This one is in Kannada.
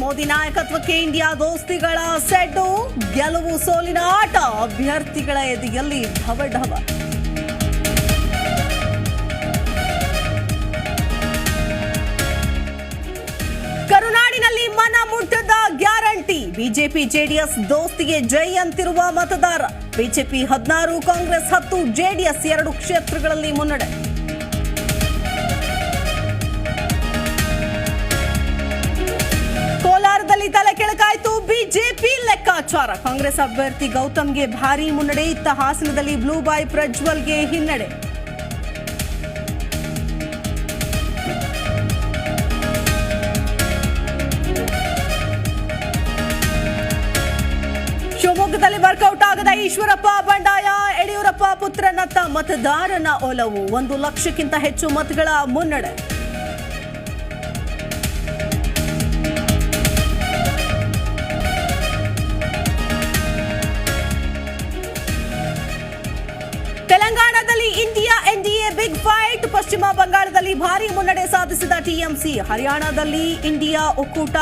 ಮೋದಿ ನಾಯಕತ್ವಕ್ಕೆ ಇಂಡಿಯಾ ದೋಸ್ತಿಗಳ ಸೆಡ್ಡು, ಗೆಲುವು ಸೋಲಿನ ಆಟ ಅಭ್ಯರ್ಥಿಗಳ ಎದೆಯಲ್ಲಿ ಢವಢವ. ಕರುನಾಡಿನಲ್ಲಿ ಮನ ಮುಟ್ಟದ ಗ್ಯಾರಂಟಿ, ಬಿಜೆಪಿ ಜೆಡಿಎಸ್ ದೋಸ್ತಿಗೆ ಜೈ ಅಂತಿರುವ ಮತದಾರ. ಬಿಜೆಪಿ 16, ಕಾಂಗ್ರೆಸ್ 10, ಜೆಡಿಎಸ್ 2 ಕ್ಷೇತ್ರಗಳಲ್ಲಿ ಮುನ್ನಡೆ. ಕೋಲಾರದಲ್ಲಿ ತಲೆ ಕೆಳಕಾಯಿತು ಬಿಜೆಪಿ ಲೆಕ್ಕಾಚಾರ. ಕಾಂಗ್ರೆಸ್ ಅಭ್ಯರ್ಥಿ ಗೌತಮ್ಗೆ ಭಾರೀ ಮುನ್ನಡೆ. ಇತ್ತ ಹಾಸನದಲ್ಲಿ ಬ್ಲೂ ಬಾಯ್ ಪ್ರಜ್ವಲ್ಗೆ ಹಿನ್ನಡೆ. ಶಿವಮೊಗ್ಗದಲ್ಲಿ ವರ್ಕೌಟ್ ಆಗದ ಈಶ್ವರಪ್ಪ ಬಂಡಾಯ. ಯಡಿಯೂರಪ್ಪ ಪುತ್ರನತ್ತ ಮತದಾರನ ಒಲವು. 1 ಲಕ್ಷಕ್ಕಿಂತ ಹೆಚ್ಚು ಮತಗಳ ಮುನ್ನಡೆ. ತೆಲಂಗಾಣದಲ್ಲಿ ಇಂಡಿಯಾ ಎನ್ಡಿಎ ಬಿಗ್ ಫೈಟ್. ಪಶ್ಚಿಮ ಬಂಗಾಳದಲ್ಲಿ ಭಾರೀ ಮುನ್ನಡೆ ಸಾಧಿಸಿದ ಟಿಎಂಸಿ. ಹರಿಯಾಣದಲ್ಲಿ ಇಂಡಿಯಾ ಒಕ್ಕೂಟ